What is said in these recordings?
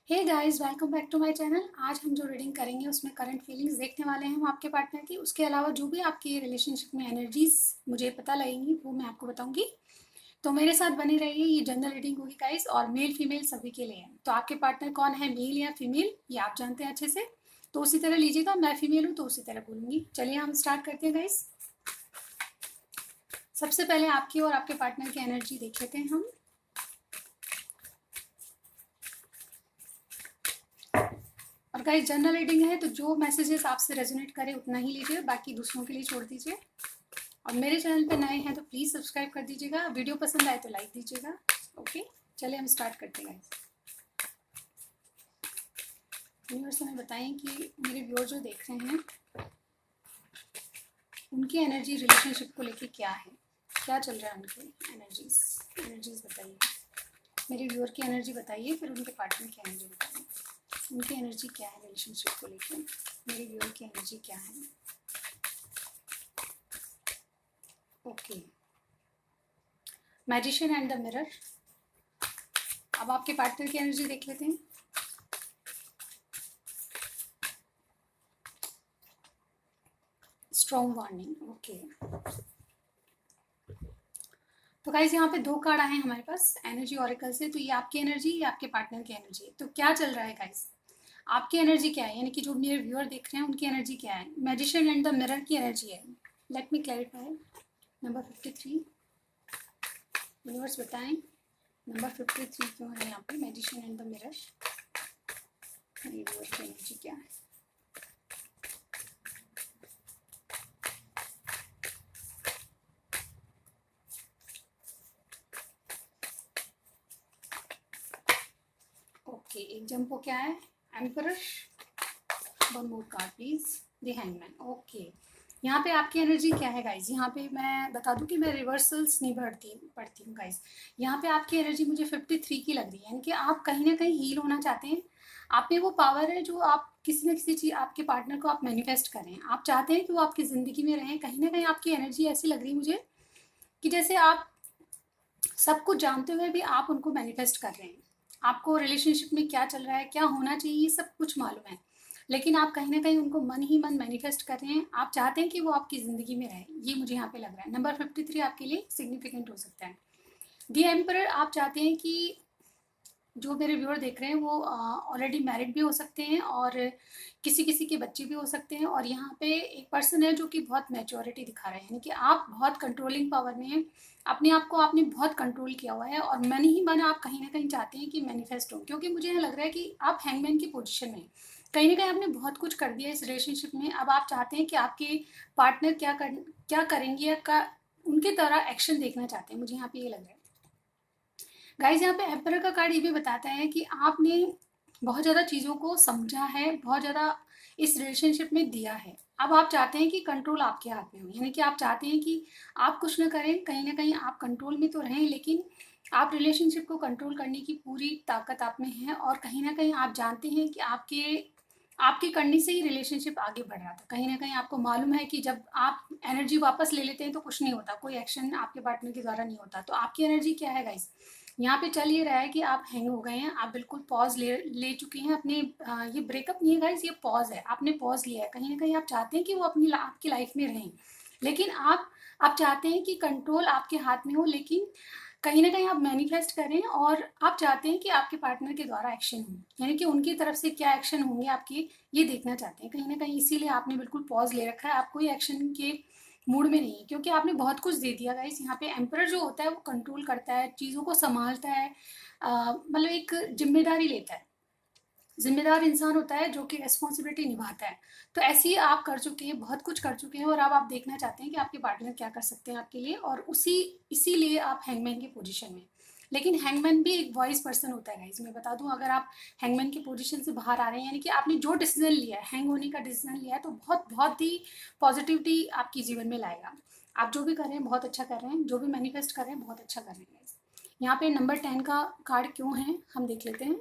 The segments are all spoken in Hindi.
Hey guys, welcome back to my channel. आज हम जो रीडिंग करेंगे उसमें करंट फीलिंग्स देखने वाले हैं हम आपके पार्टनर की। उसके अलावा जो भी आपकी रिलेशनशिप में एनर्जीज मुझे पता लगेंगी वो मैं आपको बताऊंगी। तो मेरे साथ बनी रहिए। ये जनरल रीडिंग होगी गाइस और मेल फीमेल सभी के लिए है। तो आपके पार्टनर कौन है, मेल या फीमेल, ये आप जानते हैं अच्छे से, तो उसी तरह लीजिएगा। मैं फीमेल हूँ तो उसी तरह बोलूंगी। चलिए हम स्टार्ट करते हैं गाइस। सबसे पहले आपकी और आपके पार्टनर की एनर्जी देख लेते हैं हम। और गाइस जनरल रीडिंग है तो जो मैसेजेस आपसे रेजोनेट करे उतना ही लीजिए, बाकी दूसरों के लिए छोड़ दीजिए। और मेरे चैनल पे नए हैं तो प्लीज़ सब्सक्राइब कर दीजिएगा। वीडियो पसंद आए तो लाइक दीजिएगा। ओके, चलिए हम स्टार्ट करते हैं गाइस। व्यूअर्स हमें बताएं कि मेरे व्यूअर जो देख रहे हैं उनकी एनर्जी रिलेशनशिप को लेके क्या है, क्या चल रहा है उनकी एनर्जीज बताइए। मेरे व्यूअर की एनर्जी बताइए, फिर उनके पार्टनर की एनर्जी बताइए। उनकी एनर्जी क्या है रिलेशनशिप को लेके, मेरे व्यूअर की एनर्जी क्या है। Okay, magician and the mirror. अब आपके पार्टनर की एनर्जी देख लेते हैं। Strong warning. ओके, तो गाइज यहाँ पे दो कार्ड आए हैं हमारे पास एनर्जी ऑरेकल से। तो ये आपकी एनर्जी, ये आपके पार्टनर की एनर्जी। तो क्या चल रहा है गाइज, आपकी एनर्जी क्या है, यानी कि जो मेरे व्यूअर देख रहे हैं उनकी एनर्जी क्या है। मैजिशियन एंड द मिरर की एनर्जी है। Let me clarify. Number 53, universe बताएं नंबर 53 क्यों है यहाँ पे। मैजिशियन एंड द मिरर, मेरे व्यूअर की एनर्जी क्या है। ओके, एक जंपो क्या है, emperor. One more card please, the hangman. Okay, यहाँ पे आपकी एनर्जी क्या है गाइज। यहाँ पे मैं बता दूं कि मैं रिवर्सल्स नहीं पढ़ती हूँ गाइज। यहाँ पे आपकी एनर्जी मुझे 53 की लग रही है, यानी कि आप कहीं ना कहीं हील होना चाहते हैं। आप में वो पावर है जो आप किसी न किसी चीज़, आपके पार्टनर को आप मैनिफेस्ट करें। आप चाहते हैं कि वो आपकी ज़िंदगी में रहें। कहीं ना कहीं आपकी एनर्जी ऐसी लग रही है मुझे कि जैसे आप सब कुछ जानते हुए भी आप उनको मैनिफेस्ट कर रहे हैं। आपको रिलेशनशिप में क्या चल रहा है, क्या होना चाहिए, ये सब कुछ मालूम है, लेकिन आप कहीं ना कहीं उनको मन ही मन मैनिफेस्ट कर रहे हैं। आप चाहते हैं कि वो आपकी ज़िंदगी में रहे। ये मुझे यहाँ पे लग रहा है। नंबर 53 आपके लिए सिग्निफिकेंट हो सकता है। दी एम्परर, आप चाहते हैं कि जो मेरे व्यूअर देख रहे हैं वो ऑलरेडी मैरिड भी हो सकते हैं और किसी किसी के बच्चे भी हो सकते हैं। और यहाँ पे एक पर्सन है जो कि बहुत मैच्योरिटी दिखा रहे हैं, यानी कि आप बहुत कंट्रोलिंग पावर में हैं। अपने आप को आपने बहुत कंट्रोल किया हुआ है और मन ही मन आप कहीं ना कहीं चाहते हैं कि मैनिफेस्ट हो, क्योंकि मुझे यहाँ लग रहा है कि आप हैंगमैन की पोजीशन में कहीं ना कहीं आपने बहुत कुछ कर दिया इस रिलेशनशिप में। अब आप चाहते हैं कि आपके पार्टनर क्या करेंगे या उनके तरह एक्शन देखना चाहते हैं। मुझे यहाँ पे ये लग रहा है गाइज। यहाँ पे एम्परर का कार्ड ये भी बताता है कि आपने बहुत ज़्यादा चीज़ों को समझा है, बहुत ज़्यादा इस रिलेशनशिप में दिया है। अब आप चाहते हैं कि कंट्रोल आपके हाथ में हो, यानी कि आप चाहते हैं कि आप कुछ ना करें, कहीं ना कहीं आप कंट्रोल में तो रहें, लेकिन आप रिलेशनशिप को कंट्रोल करने की पूरी ताकत आप में है। और कहीं ना कहीं आप जानते हैं कि आपके करने से ही रिलेशनशिप आगे बढ़ रहा था। कहीं ना कहीं आपको मालूम है कि जब आप एनर्जी वापस ले लेते हैं तो कुछ नहीं होता, कोई एक्शन आपके पार्टनर के द्वारा नहीं होता। तो आपकी एनर्जी क्या है गाइस, यहाँ पे चल ये रहा है कि आप हैंग हो गए हैं। आप बिल्कुल पॉज ले चुके हैं अपने ये ब्रेकअप नहीं है गाइस, ये पॉज है। आपने पॉज लिया है। कहीं ना कहीं आप चाहते हैं कि वो आपकी लाइफ में रहें, लेकिन आप चाहते हैं कि कंट्रोल आपके हाथ में हो, लेकिन कहीं ना कहीं आप मैनिफेस्ट करें और आप चाहते हैं कि आपके पार्टनर के द्वारा एक्शन हो, यानी कि उनकी तरफ से क्या एक्शन होंगे आपके, ये देखना चाहते हैं कहीं ना कहीं। इसीलिए आपने बिल्कुल पॉज ले रखा है। आप कोई एक्शन के मूड में नहीं है, क्योंकि आपने बहुत कुछ दे दिया गाइस। यहाँ पे एम्परर जो होता है वो कंट्रोल करता है, चीज़ों को संभालता है, मतलब एक जिम्मेदारी लेता है। जिम्मेदार इंसान होता है जो कि रिस्पॉन्सिबिलिटी निभाता है। तो ऐसे ही आप कर चुके हैं, बहुत कुछ कर चुके हैं और अब आप देखना चाहते हैं कि आपके पार्टनर क्या कर सकते हैं आपके लिए, और इसीलिए आप हैंगमैन की पोजीशन में। लेकिन हैंगमैन भी एक वॉइस पर्सन होता है गाइज। मैं बता दूं, अगर आप हैंगमैन की पोजीशन से बाहर आ रहे हैं, यानी कि आपने जो डिसीजन लिया है, हैंग होने का डिसीजन लिया है, तो बहुत बहुत ही पॉजिटिविटी आपके जीवन में लाएगा। आप जो भी कर रहे हैं बहुत अच्छा कर रहे हैं, जो भी मैनिफेस्ट कर रहे हैं बहुत अच्छा कर रहे हैं गाइज। यहाँ पे नंबर 10 का कार्ड क्यों है हम देख लेते हैं।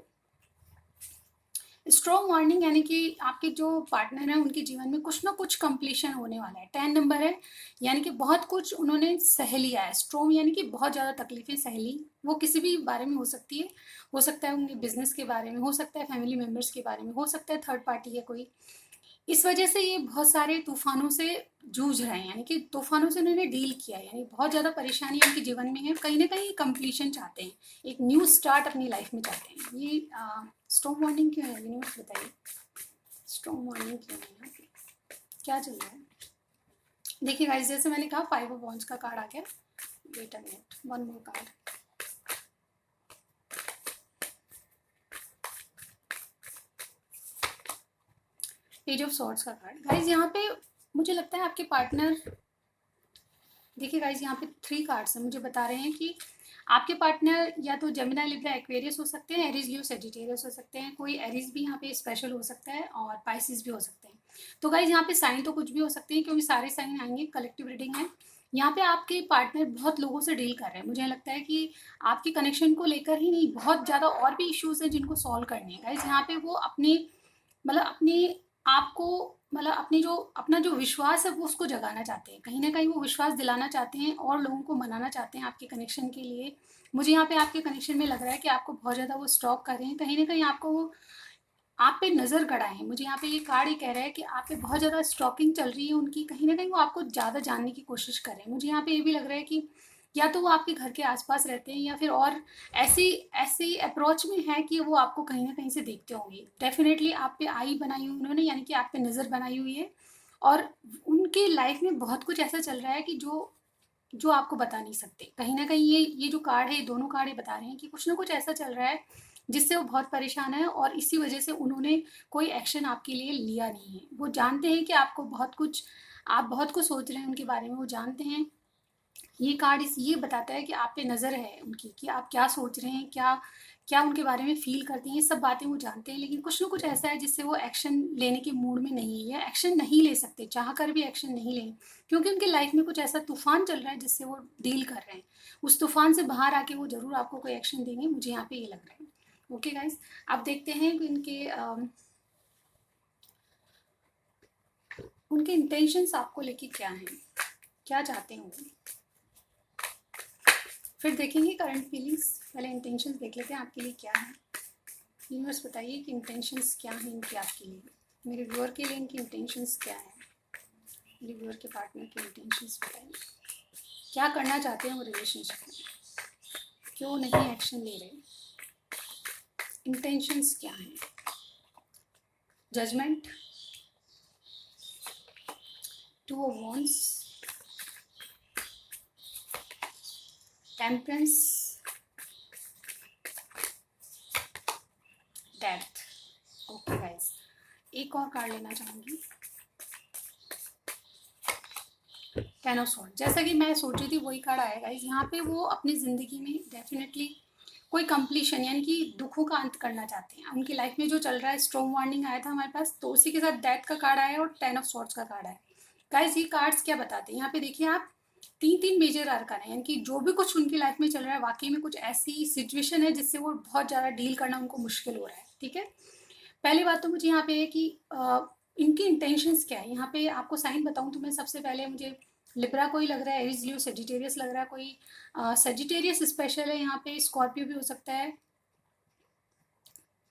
स्ट्रॉन्ग वार्निंग यानी कि आपके जो पार्टनर हैं उनके जीवन में कुछ ना कुछ कंप्लीशन होने वाला है। 10 नंबर है, यानी कि बहुत कुछ उन्होंने सह लिया है। स्ट्रॉन्ग यानी कि बहुत ज़्यादा तकलीफें सह ली। वो किसी भी बारे में हो सकती है, हो सकता है उनके बिजनेस के बारे में, हो सकता है फैमिली मेम्बर्स के बारे में, हो सकता है थर्ड पार्टी है कोई। इस वजह से ये बहुत सारे तूफानों से जूझ रहे हैं, यानी कि तूफानों से उन्होंने डील किया है, यानी बहुत ज़्यादा परेशानी उनके जीवन में है। कहीं ना कहीं कंप्लीशन चाहते हैं, एक न्यू स्टार्ट अपनी लाइफ में चाहते हैं। ये स्ट्रॉन्ग वार्निंग क्यों है यूनिवर्स बताइए, स्ट्रॉन्ग वार्निंग क्यों है यहाँ पे, क्या चल रहा है? देखिए गाइस, जैसे मैंने कहा 5 ऑफ वॉन्ड्स का कार्ड आ गया। Wait a minute, one more card. Page of swords का कार्ड। गाइस यहाँ पे मुझे लगता है आपके पार्टनर, देखिए गाइस यहाँ पे 3 कार्ड्स हैं, मुझे बता रहे हैं कि आपके पार्टनर या तो जेमिनी, लिब्रा, एक्वेरियस हो सकते हैं, एरीज, लियो, सेजिटेरियस हो सकते हैं। कोई एरीज भी यहाँ पे स्पेशल हो सकता है और पाइसिस भी हो सकते हैं। तो गाइस यहाँ पे साइन तो कुछ भी हो सकते हैं, क्योंकि सारे साइन आएंगे। कलेक्टिव रीडिंग है। यहाँ पे आपके पार्टनर बहुत लोगों से डील कर रहे हैं। मुझे लगता है कि आपके कनेक्शन को लेकर ही नहीं, बहुत ज़्यादा और भी इश्यूज हैं जिनको सॉल्व करने हैं। गाइस यहाँ पे वो अपने मतलब अपने आप को, मतलब अपनी जो अपना जो विश्वास है वो उसको जगाना चाहते हैं। कहीं ना कहीं वो विश्वास दिलाना चाहते हैं और लोगों को मनाना चाहते हैं आपके कनेक्शन के लिए। मुझे यहाँ पे आपके कनेक्शन में लग रहा है कि आपको बहुत ज़्यादा वो स्टॉक कर रहे हैं। कहीं ना कहीं आपको वो आप पे नज़र गड़ाए हैं। मुझे यहाँ पे ये कार्ड ही कह रहा है कि आप पे बहुत ज़्यादा स्टॉकिंग चल रही है उनकी। कहीं ना कहीं वो आपको ज़्यादा जानने की कोशिश कर रहे हैं। मुझे यहाँ पे ये भी लग रहा है कि या तो वो आपके घर के आसपास रहते हैं, या फिर और ऐसी ऐसी अप्रोच में है कि वो आपको कहीं ना कहीं से देखते होंगे। डेफिनेटली आप पे आई बनाई हुई उन्होंने, यानी कि आप पे नज़र बनाई हुई है। और उनकी लाइफ में बहुत कुछ ऐसा चल रहा है कि जो जो आपको बता नहीं सकते। कहीं ना कहीं ये जो कार्ड है, ये दोनों कार्ड ये बता रहे हैं कि कुछ ना कुछ ऐसा चल रहा है जिससे वो बहुत परेशान है, और इसी वजह से उन्होंने कोई एक्शन आपके लिए लिया नहीं है। वो जानते हैं कि आपको बहुत कुछ, आप बहुत कुछ सोच रहे हैं उनके बारे में, वो जानते हैं। ये कार्ड इस ये बताता है कि आप पे नज़र है उनकी, कि आप क्या सोच रहे हैं, क्या क्या उनके बारे में फील करते हैं। ये सब बातें वो जानते हैं, लेकिन कुछ ना कुछ ऐसा है जिससे वो एक्शन लेने के मूड में नहीं है, या एक्शन नहीं ले सकते, चाह कर भी एक्शन नहीं लें, क्योंकि उनकी लाइफ में कुछ ऐसा तूफान चल रहा है जिससे वो डील कर रहे हैं। उस तूफान से बाहर आके वो ज़रूर आपको कोई एक्शन देंगे, मुझे यहाँ पे ये लग रहा है। ओके गाइस, अब देखते हैं कि उनके इंटेंशंस आपको लेके क्या हैं, क्या चाहते हैं वो। फिर देखेंगे करंट फीलिंग्स। पहले इंटेंशंस देख लेते हैं आपके लिए क्या है। यूनिवर्स बताइए कि इंटेंशंस क्या हैं इनके आपके लिए, मेरे व्यूअर के लिए इनकी इंटेंशंस क्या है। मेरे व्यूअर के पार्टनर के इंटेंशंस बताइए, क्या करना चाहते हैं वो रिलेशनशिप में, क्यों नहीं एक्शन ले रहे, इंटेंशंस क्या हैं। Judgement, two of wands, temperance, death. Okay guys, एक और कार्ड लेना चाहूँगी, 10 ऑफ स्वॉर्ड। जैसा कि मैं सोच रही थी वही कार्ड आया गाइस। यहाँ पे वो अपनी ज़िंदगी में डेफिनेटली कोई कंप्लीशन, यानी कि दुखों का अंत करना चाहते हैं। उनकी लाइफ में जो चल रहा है, स्ट्रॉन्ग वार्निंग आया था हमारे पास, तो उसी के साथ डेथ का कार्ड आया और 10 ऑफ स्वॉर्ड्स का कार्ड आया। गाइस ये कार्ड्स क्या बताते हैं, यहाँ पे देखिए आप, तीन तीन मेजर आर्कन है, यानी कि जो भी कुछ उनकी लाइफ में चल रहा है वाकई में कुछ ऐसी सिचुएशन है जिससे वो बहुत ज़्यादा डील करना उनको मुश्किल हो रहा है। ठीक है, पहली बात तो मुझे यहाँ पे है कि इनकी इंटेंशंस क्या है। यहाँ पे आपको साइन बताऊँ तो मैं सबसे पहले, मुझे लिब्रा कोई लग रहा है, एरीज, लियो, सेजिटेरियस लग रहा है कोई। सेजिटेरियस स्पेशल है यहाँ पे, स्कॉर्पियो भी हो सकता है,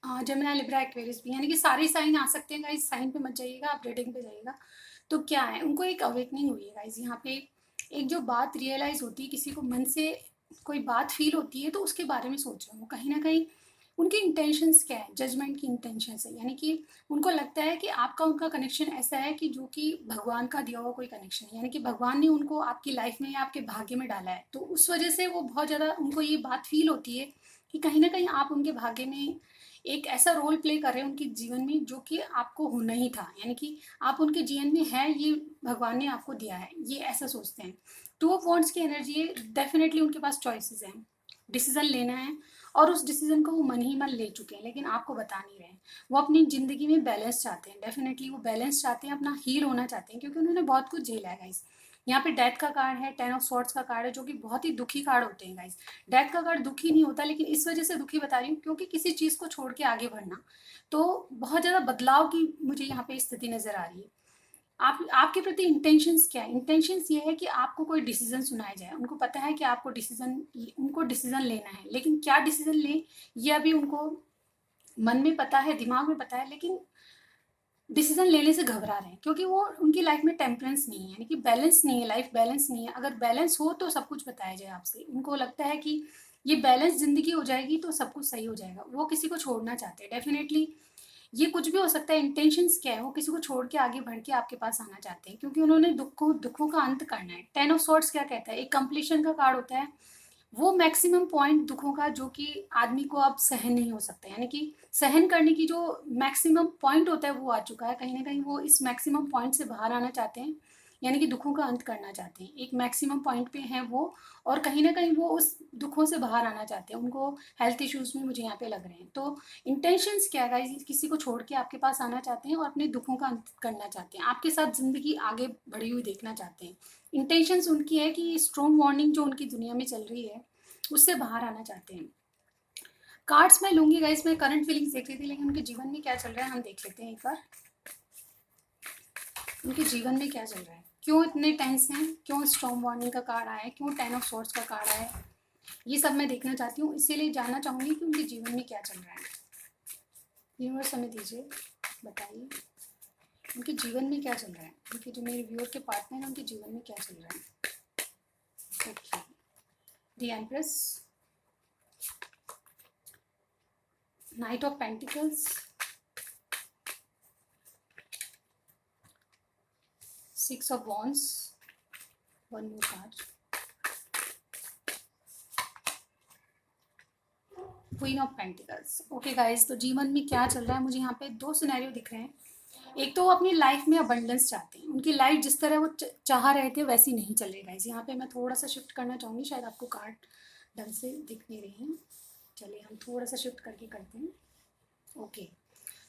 जमुना, लिब्रा, एक्वेरियस भी, यानी कि सारे साइन आ सकते हैं गाइस। साइन पे मत जाइएगा, आप रेटिंग पे जाइएगा। तो क्या है, उनको एक अवेकनिंग हुई है गाइस यहाँ पे। एक जो बात रियलाइज होती है, किसी को मन से कोई बात फील होती है तो उसके बारे में सोच रहे हो। कहीं ना कहीं उनकी इंटेंशंस क्या है, जजमेंट की इंटेंशंस है, यानी कि उनको लगता है कि आपका उनका कनेक्शन ऐसा है कि जो कि भगवान का दिया हुआ कोई कनेक्शन है, यानी कि भगवान ने उनको आपकी लाइफ में या आपके भाग्य में डाला है। तो उस वजह से वो बहुत ज़्यादा, उनको ये बात फील होती है कि कहीं ना कहीं आप उनके भाग्य में एक ऐसा रोल प्ले कर रहे हैं उनके जीवन में जो कि आपको होना ही था, यानी कि आप उनके जीवन में है, ये भगवान ने आपको दिया है, ये ऐसा सोचते हैं। टू ऑफ वॉन्ड्स की एनर्जी है, डेफिनेटली उनके पास चॉइसेस हैं, डिसीजन लेना है, और उस डिसीजन को वो मन ही मन ले चुके हैं, लेकिन आपको बता नहीं रहे हैं। वो अपनी ज़िंदगी में बैलेंस चाहते हैं, डेफिनेटली वो बैलेंस चाहते हैं, अपना हील होना चाहते हैं, क्योंकि उन्होंने बहुत कुछ झेला है गाइस। यहाँ पे डेथ का कार्ड है, 10 ऑफ स्वॉर्ड्स का कार्ड है, जो कि बहुत ही दुखी कार्ड होते हैं गाइस। डेथ का कार्ड दुखी नहीं होता, लेकिन इस वजह से दुखी बता रही हूँ क्योंकि किसी चीज़ को छोड़ के आगे बढ़ना, तो बहुत ज़्यादा बदलाव की मुझे यहाँ पे स्थिति नज़र आ रही है। आप आपके प्रति इंटेंशंस क्या है? इंटेंशंस ये है कि आपको कोई डिसीजन सुनाया जाए। उनको पता है कि उनको डिसीजन लेना है, लेकिन क्या डिसीजन लें ये अभी उनको मन में पता है, दिमाग में पता है, लेकिन डिसीजन लेने से घबरा रहे हैं क्योंकि वो उनकी लाइफ में टेम्परेंस नहीं है, यानी कि बैलेंस नहीं है, लाइफ बैलेंस नहीं है। अगर बैलेंस हो तो सब कुछ बताया जाए आपसे। उनको लगता है कि ये बैलेंस जिंदगी हो जाएगी तो सब कुछ सही हो जाएगा। वो किसी को छोड़ना चाहते हैं डेफिनेटली। ये कुछ भी हो सकता है। इंटेंशंस क्या है? वो किसी को छोड़ के आगे बढ़ के आपके पास आना चाहते हैं क्योंकि उन्होंने दुखों का अंत करना है। 10 ऑफ सॉर्ड्स क्या कहता है? एक कंप्लीशन का कार्ड होता है। वो मैक्सिमम पॉइंट दुखों का जो कि आदमी को अब सहन नहीं हो सकता, यानी कि सहन करने की जो मैक्सिमम पॉइंट होता है वो आ चुका है। कहीं ना कहीं वो इस मैक्सिमम पॉइंट से बाहर आना चाहते हैं, यानी कि दुखों का अंत करना चाहते हैं। एक मैक्सिमम पॉइंट पे हैं वो, और कहीं ना कहीं वो उस दुखों से बाहर आना चाहते हैं। उनको हेल्थ इश्यूज में मुझे यहाँ पे लग रहे हैं। तो इंटेंशंस क्या है गाइस? किसी को छोड़ के आपके पास आना चाहते हैं और अपने दुखों का अंत करना चाहते हैं। आपके साथ जिंदगी आगे बढ़ी हुई देखना चाहते हैं। इंटेंशंस उनकी है कि स्ट्रॉन्ग वार्निंग जो उनकी दुनिया में चल रही है उससे बाहर आना चाहते हैं। कार्ड्स मैं लूंगी गाइस, मैं करंट फीलिंग्स देख रही थी, लेकिन उनके जीवन में क्या चल रहा है हम देख लेते हैं एक बार। उनके जीवन में क्या चल रहा है, क्यों इतने टेंस हैं, क्यों स्टॉर्म वार्निंग का कार्ड आया है, क्यों 10 ऑफ स्वॉर्ड्स का कार्ड आया है, ये सब मैं देखना चाहती हूँ। इसीलिए जानना चाहूंगी कि उनके जीवन में क्या चल रहा है। यूनिवर्स हमें दीजिए, बताइए उनके जीवन में क्या चल रहा है। उनके जो मेरे व्यूअर के पार्टनर हैं उनके जीवन में क्या चल रहा है। Okay, the empress, night of pentacles, 6 of wands, one more card, queen of pentacles. Okay guys, तो जीवन में क्या चल रहा है? मुझे यहाँ पे दो सिनेरियो दिख रहे हैं। एक तो वो अपनी लाइफ में अबंडेंस चाहते हैं। उनकी लाइफ जिस तरह वो चाह रहे थे वैसी नहीं चल रही गाइस। यहाँ पे मैं थोड़ा सा शिफ्ट करना चाहूँगी, शायद आपको कार्ड ढंग से दिख नहीं रही हैं। चलिए हम थोड़ा सा शिफ्ट करके करते हैं। ओके,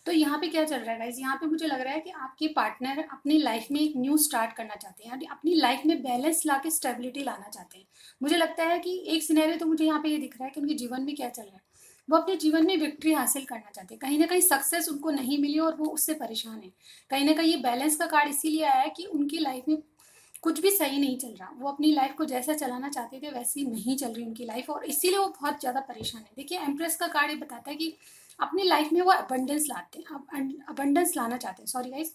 तो यहाँ पे क्या चल रहा है गाइज? यहाँ पे मुझे लग रहा है कि आपके पार्टनर अपनी लाइफ में एक न्यू स्टार्ट करना चाहते हैं, यानी अपनी लाइफ में बैलेंस ला के स्टेबिलिटी लाना चाहते हैं। मुझे लगता है कि एक सिनेरियो तो मुझे यहाँ पे ये दिख रहा है कि उनके जीवन में क्या चल रहा है, वो अपने जीवन में विक्ट्री हासिल करना चाहते हैं। कहीं ना कहीं सक्सेस उनको नहीं मिली और वो उससे परेशान है। कहीं ना कहीं ये बैलेंस का कार्ड इसीलिए आया है कि उनकी लाइफ में कुछ भी सही नहीं चल रहा। वो अपनी लाइफ को जैसा चलाना चाहते थे वैसी नहीं चल रही उनकी लाइफ, और इसीलिए वो बहुत ज़्यादा परेशान है। देखिए, एम्प्रेस का कार्ड ये बताता है कि अपनी लाइफ में वो अबंडेंस लाते हैं, अबंडेंस लाना चाहते हैं। सॉरी गाइस,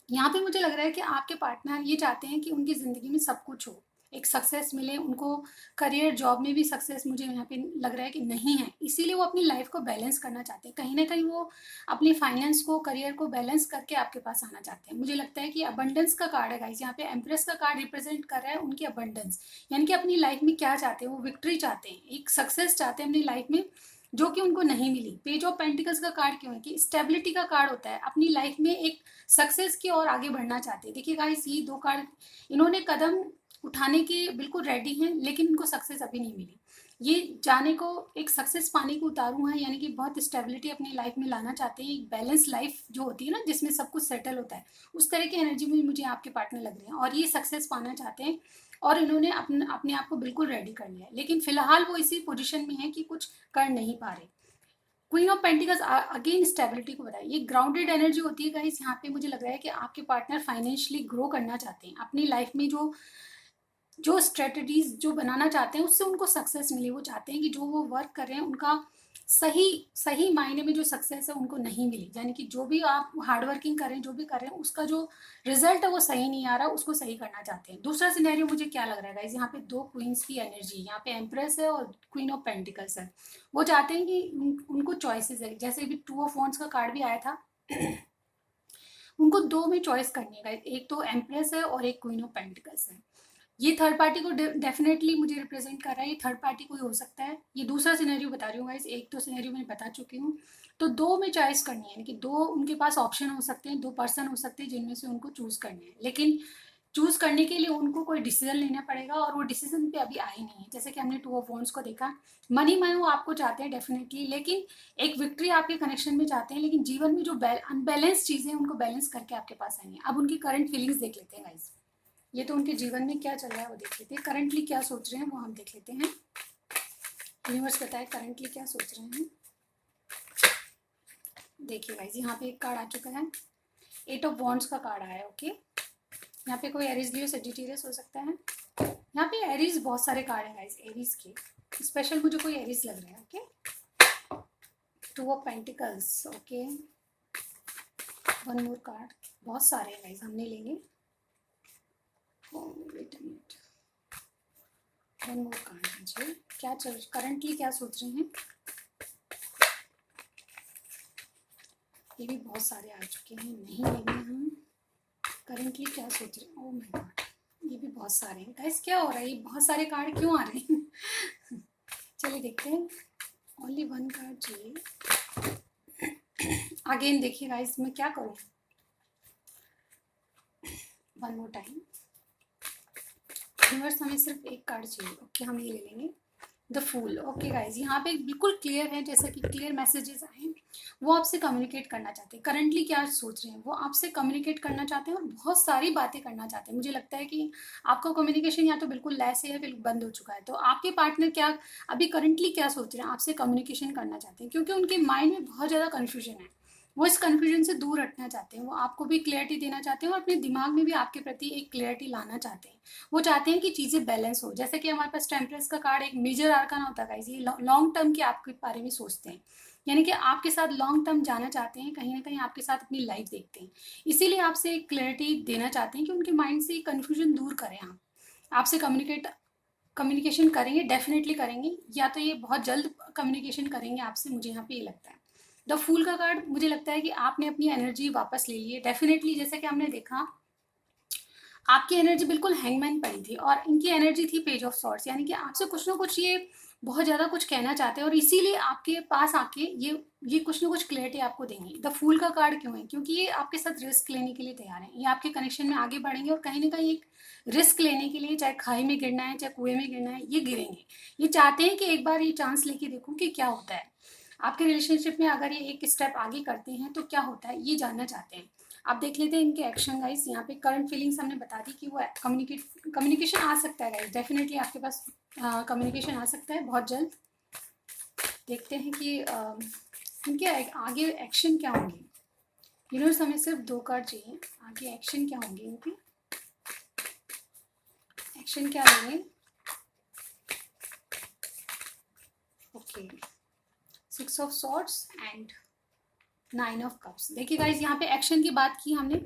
यहाँ पे मुझे लग रहा है कि आपके पार्टनर ये चाहते हैं कि उनकी ज़िंदगी में सब कुछ हो, एक सक्सेस मिले उनको। करियर जॉब में भी सक्सेस मुझे यहाँ पे लग रहा है कि नहीं है, इसीलिए वो अपनी लाइफ को बैलेंस करना चाहते हैं। कहीं ना कहीं वो अपनी फाइनेंस को, करियर को बैलेंस करके आपके पास आना चाहते हैं। मुझे लगता है कि अबंडेंस का कार्ड है गाइस। यहाँ पे एम्प्रेस का कार्ड रिप्रेजेंट कर रहा है उनकी अबंडेंस, यानी कि अपनी लाइफ में क्या चाहते हैं, वो विक्ट्री चाहते हैं, एक सक्सेस चाहते हैं अपनी लाइफ में, जो कि उनको नहीं मिली। पेज ऑफ पेंटिकल्स का कार्ड क्यों है? कि स्टेबिलिटी का कार्ड होता है, अपनी लाइफ में एक सक्सेस की ओर आगे बढ़ना चाहते हैं। देखिए गाइस, ये दो कार्ड इन्होंने कदम उठाने के बिल्कुल रेडी हैं, लेकिन इनको सक्सेस अभी नहीं मिली। ये जाने को, एक सक्सेस पाने को उतारू हैं, यानी कि बहुत स्टेबिलिटी अपनी लाइफ में लाना चाहते हैं। एक बैलेंस लाइफ जो होती है ना, जिसमें सब कुछ सेटल होता है, उस तरह की एनर्जी में मुझे आपके पार्टनर लग रहे हैं, और ये सक्सेस पाना चाहते हैं। और इन्होंने अपने आप को बिल्कुल रेडी कर लिया है, लेकिन फिलहाल वो इसी पोजीशन में है कि कुछ कर नहीं पा रहे। Queen of pentacles again stability को बताइए। ये ग्राउंडेड एनर्जी होती है गाइस। यहाँ पे मुझे लग रहा है कि आपके पार्टनर फाइनेंशियली ग्रो करना चाहते हैं। अपनी लाइफ में जो जो स्ट्रेटजीज जो बनाना चाहते हैं उससे उनको सक्सेस मिले। वो चाहते हैं कि जो वो वर्क कर रहे हैं उनका सही सही मायने में जो सक्सेस है उनको नहीं मिली, यानी कि जो भी आप हार्ड वर्किंग कर रहे हैं, जो भी कर रहे हैं, उसका जो रिजल्ट है वो सही नहीं आ रहा, उसको सही करना चाहते हैं। दूसरा सिनेरियो मुझे क्या लग रहा है गाइस? यहाँ पे दो क्वींस की एनर्जी, यहाँ पे एम्प्रेस है और क्वीन ऑफ पेंटिकल्स है। वो चाहते हैं कि उनको चॉइसेस है, जैसे भी टू ऑफ वॉन्ड्स का कार्ड भी आया था। उनको दो में चॉइस करनी है गाइस, एक तो एम्प्रेस है और एक क्वीन ऑफ पेंटिकल्स है। ये थर्ड पार्टी को डेफिनेटली मुझे रिप्रेजेंट कर रहा है। ये थर्ड पार्टी कोई हो सकता है। ये दूसरा सिनेरियो बता रही हूँ गाइस, एक तो सिनेरियो मैंने बता चुकी हूँ। तो दो में चॉइस करनी है, यानी कि दो उनके पास ऑप्शन हो सकते हैं, दो पर्सन हो सकते हैं जिनमें से उनको चूज करने हैं, लेकिन चूज करने के लिए उनको कोई डिसीजन लेना पड़ेगा, और वो डिसीजन पे अभी आए नहीं है। जैसे कि हमने टू ऑफ वॉन्ड्स को देखा, मनी मन वो आपको चाहते हैं डेफिनेटली, लेकिन एक विक्ट्री आपके कनेक्शन में चाहते हैं, लेकिन जीवन में जो अनबैलेंस चीजें हैं उनको बैलेंस करके आपके पास आएंगे। अब उनकी करंट फीलिंग्स देख लेते हैं गाइस। ये तो उनके जीवन में क्या चल रहा है वो देख लेते हैं, करंटली क्या सोच रहे हैं वो हम देख लेते हैं। यूनिवर्स बताए करंटली क्या सोच रहे हैं। देखिए गाइस, यहाँ पे एक कार्ड आ चुका है, 8 ऑफ वॉन्ड्स का कार्ड आया है। ओके, यहाँ पे कोई एरीज लियो सजिटेरियस हो सकता है। यहाँ पे एरीज बहुत सारे कार्ड है गाइस, एरीज के स्पेशल मुझे कोई एरीज लग रहा है। Okay, 2 of pentacles. Okay, 1 more card, बहुत सारे हैं गाइस, हम नहीं लेंगे। Wait a minute, 1 more card मुझे क्या चल, करंटली क्या सोच रहे हैं। ये भी बहुत सारे आ चुके हैं, नहीं लेंगे हम। करंटली क्या सोच रहे हैं, ओह माय गॉड, ये भी बहुत सारे हैं गाइस, क्या हो रहा है, ये बहुत सारे कार्ड क्यों आ रहे हैं। चलिए देखते हैं, ओनली 1 कार्ड चाहिए। अगेन देखिए गाइस, मैं क्या करूँ, 1 मोर टाइम। यूनिवर्स हमें सिर्फ एक कार्ड चाहिए। ओके, हम ये ले लेंगे, द फूल। ओके गाइज, यहाँ पे बिल्कुल क्लियर है, जैसा कि क्लियर मैसेजेस आए, वो आपसे कम्युनिकेट करना चाहते हैं। करंटली क्या सोच रहे हैं, वो आपसे कम्युनिकेट करना चाहते हैं और बहुत सारी बातें करना चाहते हैं। मुझे लगता है कि आपका कम्युनिकेशन या तो बिल्कुल लैस है या बिल्कुल बंद हो चुका है। तो आपके पार्टनर क्या अभी करंटली क्या सोच रहे हैं, आपसे कम्युनिकेशन करना चाहते हैं, क्योंकि उनके माइंड में बहुत ज़्यादा कन्फ्यूजन है। वो इस कन्फ्यूजन से दूर हटना चाहते हैं, वो आपको भी क्लियरिटी देना चाहते हैं और अपने दिमाग में भी आपके प्रति एक क्लियरिटी लाना चाहते हैं। वो चाहते हैं कि चीज़ें बैलेंस हो, जैसे कि हमारे पास टेम्परेंस का कार्ड एक मेजर आर्कान होता है गाइस, ये लॉन्ग टर्म के आपके बारे में सोचते हैं, यानी कि आपके साथ लॉन्ग टर्म जाना चाहते हैं, कहीं ना कहीं आपके साथ अपनी लाइफ देखते हैं। इसीलिए आपसे एक क्लैरिटी देना चाहते हैं कि उनके माइंड से कन्फ्यूजन दूर करें। आप आपसे कम्युनिकेशन करेंगे, डेफिनेटली करेंगे, या तो ये बहुत जल्द कम्युनिकेशन करेंगे आपसे, मुझे यहाँ पे ये लगता है। द फूल का कार्ड, मुझे लगता है कि आपने अपनी एनर्जी वापस ले ली है डेफिनेटली। जैसे कि हमने देखा, आपकी एनर्जी बिल्कुल हैंगमैन पड़ी थी और इनकी एनर्जी थी पेज ऑफ सॉर्ड्स, यानी कि आपसे कुछ ना कुछ ये बहुत ज़्यादा कुछ कहना चाहते हैं और इसीलिए आपके पास आके ये कुछ ना कुछ क्लैरिटी आपको देंगे। द फूल का कार्ड क्यों है, क्योंकि ये आपके साथ रिस्क लेने के लिए तैयार हैं, ये आपके कनेक्शन में आगे बढ़ेंगे और कहीं ना कहीं एक रिस्क लेने के लिए, चाहे खाई में गिरना है चाहे कुएं में गिरना है, ये गिरेंगे। ये चाहते हैं कि एक बार ये चांस लेके देखूं कि क्या होता है आपके रिलेशनशिप में, अगर ये एक स्टेप आगे करते हैं तो क्या होता है, ये जानना चाहते हैं। आप देख लेते हैं इनके एक्शन गाइस। यहाँ पे करंट फीलिंग्स हमने बता दी कि वो कम्युनिकेशन आ सकता है गाइस, डेफिनेटली आपके पास कम्युनिकेशन आ सकता है बहुत जल्द। देखते हैं कि इनके आगे एक्शन क्या होंगे। यूनिवर्स हमें सिर्फ 2 कार्ड चाहिए, आगे एक्शन क्या होंगे इनके, एक्शन क्या लेंगे। Okay, 6 of swords and 9 of cups. देखिए गाइज, यहाँ पे एक्शन की बात की हमने,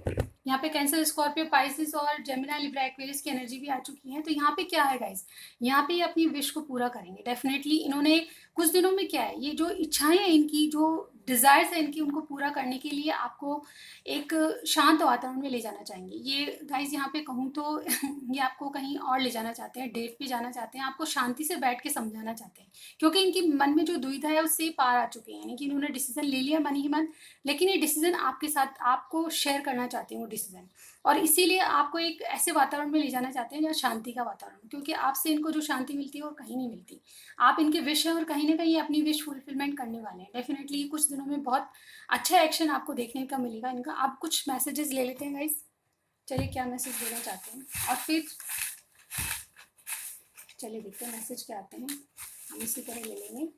यहाँ पे कैंसर, स्कॉर्पियो, पाइसिस और जेमिनी, लिब्रा, एक्वेरियस की एनर्जी भी आ चुकी है। तो यहाँ पे क्या है गाइज, यहाँ पे ये अपनी विश को पूरा करेंगे डेफिनेटली। इन्होंने कुछ दिनों में क्या है, ये जो इच्छाएं हैं इनकी, जो डिज़ायर्स है इनकी, उनको पूरा करने के लिए आपको एक शांत वातावरण में ले जाना चाहेंगे। ये गाइज यहाँ पे कहूँ तो ये आपको कहीं और ले जाना चाहते हैं, डेट पे जाना चाहते हैं, आपको शांति से बैठ के समझाना चाहते हैं, क्योंकि इनके मन में जो दुविधा है उससे पार आ चुके हैं, यानी कि इन्होंने डिसीजन ले लिया मन ही मन, लेकिन ये डिसीजन आपके साथ, आपको शेयर करना चाहते हैं वो डिसीजन, और इसीलिए आपको एक ऐसे वातावरण में ले जाना चाहते हैं जहाँ शांति का वातावरण, क्योंकि आपसे इनको जो शांति मिलती है वो कहीं नहीं मिलती। आप इनके विश है और कहीं ना कहीं अपनी विश फुलफिलमेंट करने वाले हैं डेफिनेटली। कुछ दिनों में बहुत अच्छा एक्शन आपको देखने का मिलेगा इनका। आप कुछ मैसेजेस ले लेते हैं गाइस, चलिए क्या मैसेज देना चाहते हैं, और फिर चलिए देखते हैं मैसेज क्या आते हैं, हम इसी तरह ले लेंगे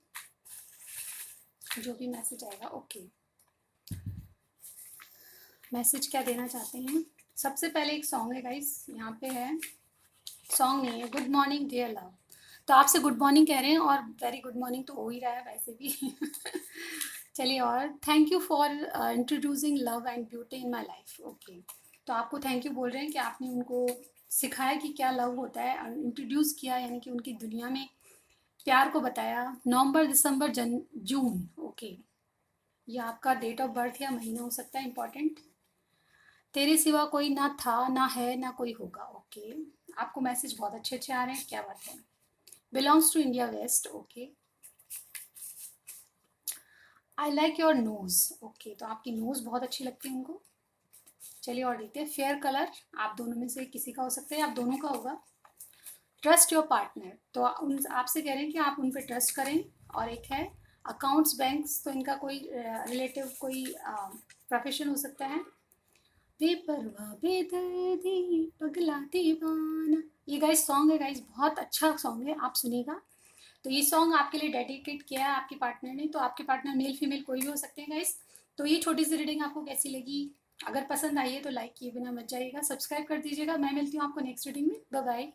जो भी मैसेज आएगा। ओके, मैसेज क्या देना चाहते हैं। सबसे पहले एक सॉन्ग है गाइस, यहाँ पे है, सॉन्ग नहीं है, गुड मॉर्निंग डियर लव। तो आपसे गुड मॉर्निंग कह रहे हैं और वेरी गुड मॉर्निंग तो हो ही रहा है वैसे भी। चलिए, और thank you for introducing love and beauty in my life. Okay, तो आपको थैंक यू बोल रहे हैं कि आपने उनको सिखाया कि क्या लव होता है और इंट्रोड्यूस किया, यानी कि उनकी दुनिया में प्यार को बताया। नवंबर, दिसंबर, जून। ओके, ये आपका डेट ऑफ बर्थ या महीना हो सकता है इंपॉर्टेंट। तेरे सिवा कोई ना था, ना है, ना कोई होगा। ओके, आपको मैसेज बहुत अच्छे अच्छे आ रहे हैं, क्या बात है। Belongs to India west. Okay, I like your nose. Okay, तो आपकी नोज बहुत अच्छी लगती है उनको। चलिए और देखते हैं, फेयर कलर, आप दोनों में से किसी का हो सकता है, आप दोनों का होगा। ट्रस्ट योर पार्टनर, तो उन आपसे कह रहे हैं कि आप उन पर ट्रस्ट करें। और एक है अकाउंट्स, बैंक्स, तो इनका कोई रिलेटिव, कोई प्रोफेशन हो सकता है। बेपरवाह बेदर्दी पगला दीवाना। ये गाइस सॉन्ग है गाइस, बहुत अच्छा सॉन्ग है, आप सुनिएगा। तो ये सॉन्ग आपके लिए डेडिकेट किया है आपके पार्टनर ने, तो आपके पार्टनर मेल फीमेल कोई भी हो सकते हैं गाइस। तो ये छोटी सी रीडिंग आपको कैसी लगी? अगर पसंद आई है तो लाइक किए बिना मत जाइएगा, सब्सक्राइब कर दीजिएगा। मैं मिलती हूँ आपको नेक्स्ट रीडिंग में। Bye bye.